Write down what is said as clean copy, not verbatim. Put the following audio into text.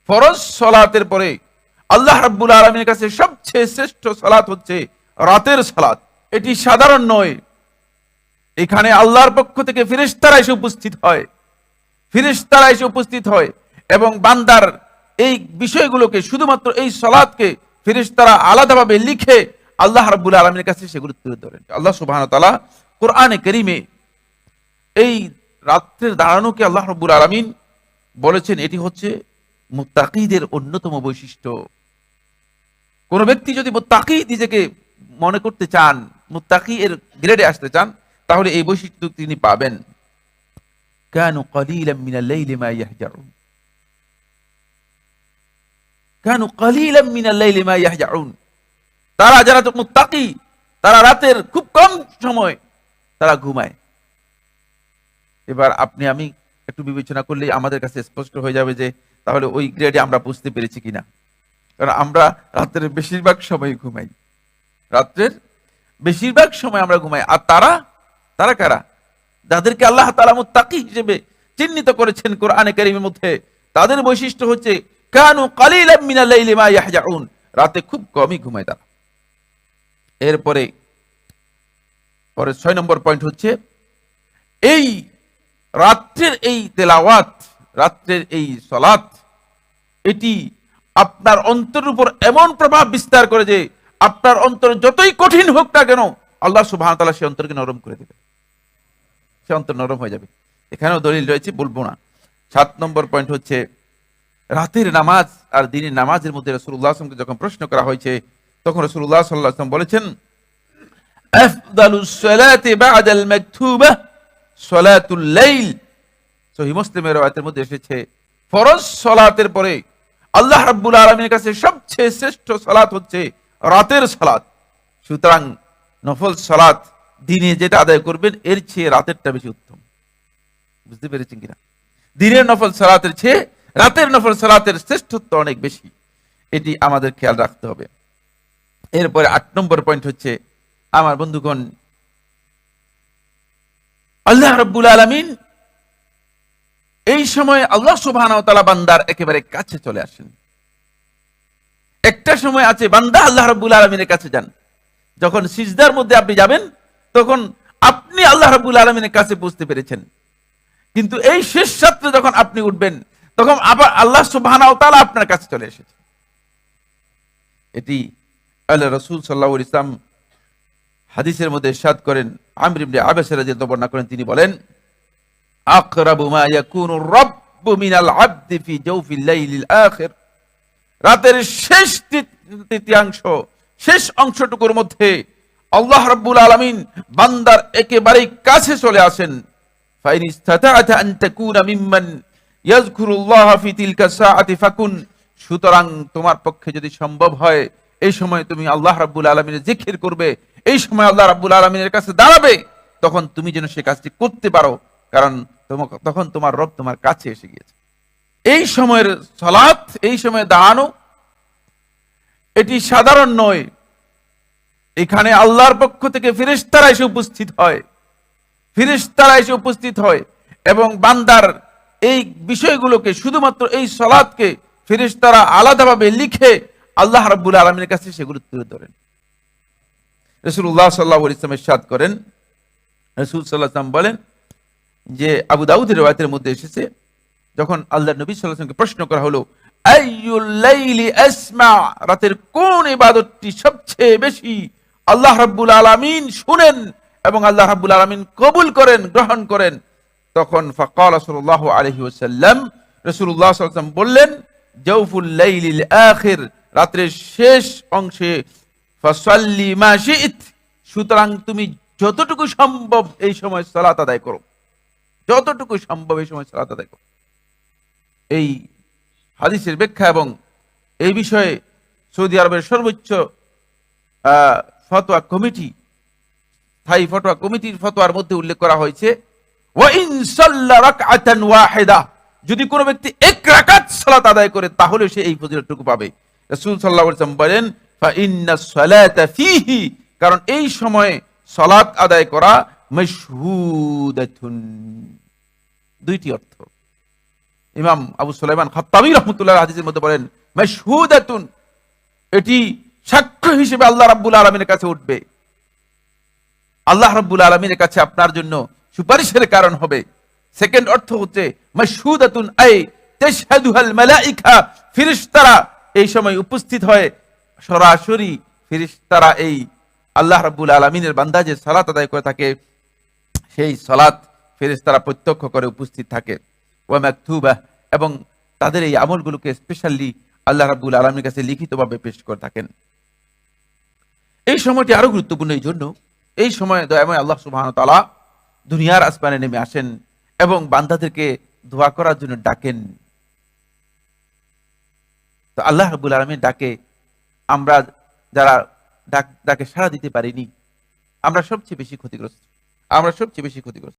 ফরজ সালাতের পরে আল্লাহ রাব্বুল আলামিনের কাছে সবচেয়ে শ্রেষ্ঠ সালাত হচ্ছে রাতের সালাত। এটি সাধারণ নয়, এখানে আল্লাহর পক্ষ থেকে ফেরেশতারা এসে উপস্থিত হয় এবং বান্দার এই বিষয়গুলোকে, শুধুমাত্র এই সালাতকে ফেরেশতারা আলাদাভাবে লিখে আল্লাহ রাব্বুল আলামিনের কাছে সেগুলো তুলে ধরেন। আল্লাহ সুবহানাহু ওয়া তাআলা কোরআনে কারীমে এই রাত্রের দাঁড়ানোকে আল্লাহ রাব্বুল আলামিন বলেছেন এটি হচ্ছে মুত্তাকিদের অন্যতম বৈশিষ্ট্য। কোন ব্যক্তি যদি মুত্তাকি নিজেকে মনে করতে চান, মুত্তাকি এর গ্রেডে আসতে চান, তাহলে এই বৈশিষ্ট্য তিনি পাবেন। কানু কলিলাম মিনাল লাইলি মা ইয়াহজাউন, কানু কলিলাম মিনাল লাইলি মা ইয়াহজাউন। তারা যারা মুত্তাকি, তারা রাতের খুব কম সময় তারা ঘুমায়। এবার আপনি আমি একটু বিবেচনা করলে আমাদের কাছে স্পষ্ট হয়ে যাবে যে তাহলে ওই গ্রেডে আমরা বুঝতে পেরেছি কিনা। কারণ আমরা রাত্রের বেশিরভাগ সময় ঘুমাই, রাত্রের বেশিরভাগ সময় আমরা ঘুমাই। আর তারা কারা? যাদেরকে আল্লাহ তাআলা মুত্তাকি হিসেবে চিহ্নিত করেছেন কোরআনে কারীমের মধ্যে, তাদের বৈশিষ্ট্য হচ্ছে কানু কালিলাম মিনাল লাইলি মা ইয়াহজাউন, রাতে খুব কমই ঘুমায় তারা। এরপরে 6 নম্বর পয়েন্ট হচ্ছে এই রাত্রের এই তেলাওয়াত, রাত্রের এই সালাত, এটি আপনার অন্তরের উপর এমন প্রভাব বিস্তার করে যে আপনার অন্তর যতই কঠিন হোক না কেন, আল্লাহ সুবহানাহু ওয়া তাআলা সে অন্তরকে নরম করে দেবে, সে অন্তর নরম হয়ে যাবে। এখানেও দলিল রয়েছে, বলবো না। 7 নম্বর পয়েন্ট হচ্ছে রাতের নামাজ আর দিনের নামাজের মধ্যে রাসূলুল্লাহ সাল্লাল্লাহু আলাইহি ওয়াসাল্লামকে যখন প্রশ্ন করা হয়েছে, তখন রাসূলুল্লাহ সাল্লাল্লাহু আলাইহি ওয়াসাল্লাম বলেছেন আফদালুস সালাতি বা'দাল মাকতুবাহ সালাতুল লাইল। সহিহ মুসলিমের রাওয়ায়াতের মধ্যে এসেছে ফরজ সালাতের পরে আল্লাহ রাব্বুল আলামিনের কাছে সবচেয়ে শ্রেষ্ঠ সালাত হচ্ছে রাতের সালাত। সুতরাং নফল সালাত দিনে যেটা আদায় করবেন এর চেয়ে রাতেরটা বেশি উত্তম। বুঝতে পেরেছেন কিনা? দিনের নফল সালাতের চেয়ে রাতের নফল সালাতের শ্রেষ্ঠত্ব অনেক বেশি, এটি আমাদের খেয়াল রাখতে হবে। এরপরে 8 নম্বর পয়েন্ট হচ্ছে, আমার বন্ধুগণ, আল্লাহ রাব্বুল আলামিন এই সময় আল্লাহ সুবহানাহু ওয়া তাআলা বান্দার একেবারে কাছে চলে আসেন। একটা সময় আছে বান্দা আল্লাহ রাব্বুল আলামিনের কাছে যান, যখন সিজদার মধ্যে আপনি যাবেন তখন আপনি আল্লাহ রাব্বুল আলামিনের কাছে পৌঁছতে পেরেছেন। কিন্তু এই শেষ রাত্রে যখন আপনি উঠবেন তখন আবার আল্লাহ সুবহানাহু ওয়া তাআলা আপনার কাছে চলে এসেছে। এটি আল্লাহ রাসূল সাল্লাল্লাহু আলাইহি ওয়াসাল্লাম হাদিসের মধ্যে ইরশাদ করেন, আমর ইবনে আবাস রাদিয়াল্লাহু বর্ণনা করেন, তিনি বলেন আকরাবু মা ইয়াকুনু রাব্বু মিনাল আবদি ফি জাওফিল লাইলিল আখির। রাতের শেষ তৃতীয়াংশ, শেষ অংশটুকুর মধ্যে আল্লাহ রাব্বুল আলামিন বান্দার একেবারেই কাছে চলে আসেন। ফাইন ইসতাতা'তা আন তাকুনা মিম্মান ইয়াযকুরুল্লাহ ফি তিলকা সাআতি ফাকুন। সুতরাং তোমার পক্ষে যদি সম্ভব হয় এই সময় তুমি আল্লাহ রাব্বুল আলামিনের জিকির করবে, এই সময় আল্লাহ রাব্বুল আলামিনের কাছে দাঁড়াবে, তখন তুমি যেন সে কাজটি করতে পারো, কারণ তখন তোমার রব তোমার কাছে এসে গিয়েছে। এই সময়ের সালাত, এই সময়ে দাঁড়ানো, এটি সাধারণ নয়, এখানে আল্লাহর পক্ষ থেকে ফেরেশতারা এসে উপস্থিত হয় এবং বান্দার এই বিষয়গুলোকে, শুধুমাত্র এই সালাতকে ফেরেশতারা আলাদাভাবে লিখে আল্লাহ রাব্বুল আলামিনের কাছে সেগুলো তুলে ধরেন। রাসূলুল্লাহ সাল্লাল্লাহু আলাইহি ওয়াসাল্লাম ইরশাদ করেন, রাসূল সাল্লাল্লাহু আলাইহি ওয়াসাল্লাম বলেন যে আবু দাউদের riwayaতের মধ্যে এসেছে, যখন আল্লাহর নবী সাল্লাল্লাহু আলাইহি ওয়াসাল্লামকে প্রশ্ন করা হলো আইয়ুল লাইলি আসমা, রাতের কোন ইবাদতটি সবচেয়ে বেশি আল্লাহ রাব্বুল আলামিন শুনেন এবং আল্লাহ রাব্বুল আলামিন কবুল করেন, গ্রহণ করেন, তখন ফাকালা সাল্লাল্লাহু আলাইহি ওয়াসাল্লাম, রাসূলুল্লাহ সাল্লাল্লাহু আলাইহি ওয়াসাল্লাম বললেন জাওফুল লাইলিল আখির, রাতের শেষ অংশে, ফাসাল্লি মা শি'ত, সুতরাং তুমি যতটুকু সম্ভব এই সময় সালাত আদায় করো, যতটুকু সম্ভব এই সময় সালাত আদায় করো। এই হাদিসের ব্যাখ্যা এবং এই বিষয়ে সৌদি আরবের সর্বোচ্চ ফতোয়া কমিটি, স্থায়ী ফতোয়া কমিটির ফতোয়ার মধ্যে উল্লেখ করা হয়েছে ওয়া ইন সাল্লা রাকআতান ওয়াহিদা, যদি কোনো ব্যক্তি এক রাকাত সালাত আদায় করে তাহলে সে এই ফজিলতটুকু পাবে। রাসূল সাল্লাল্লাহু আলাইহি ওয়াসাল্লাম বলেন ফা ইন্নাস সালাতা ফীহি, কারণ এই সময়ে সালাত আদায় করা মাশহুদাতুন, দুইটি অর্থ। ইমাম আবু সুলাইমান খাত্তাবী রাহমাতুল্লাহ হাদিসের মধ্যে বলেন, মাশহুদাতুন, এটি সাক্ষ্য হিসেবে আল্লাহ রাব্বুল আলামিনের কাছে উঠবে। আল্লাহ রাব্বুল আলামিনের কাছে আপনার জন্য সুপারিশের কারণ হবে। সেকেন্ড অর্থ হচ্ছে মাশহুদাতুন আই তাশহাদুহাল মালাইকা, ফেরেশতারা এই সময় উপস্থিত হয়। সরাসরি ফেরেশতারা এই আল্লাহ রাব্বুল আলামিনের বান্দা যে সালাত আদায় করে থাকে সেই সালাত ফেরেশতারা প্রত্যক্ষ করে উপস্থিত থাকে। ওয়া মাকতুবা, এবং তাদের এই আমলগুলোকে স্পেশালি আল্লাহ রাব্বুল আলামিনের কাছে লিখিতভাবে পেশ করে থাকেন। এই সময়টি আরো গুরুত্বপূর্ণ এই জন্য, এই সময় দয়াময় আল্লাহ সুবহানাহু ওয়া তাআলা দুনিয়ার আসমানে নেমে আসেন এবং বান্দাদেরকে দোয়া করার জন্য ডাকেন। তো আল্লাহ রাব্বুল আলামিন ডাকে আমরা যারা ডাকে সাড়া দিতে পারিনি, আমরা সবচেয়ে বেশি ক্ষতিগ্রস্ত।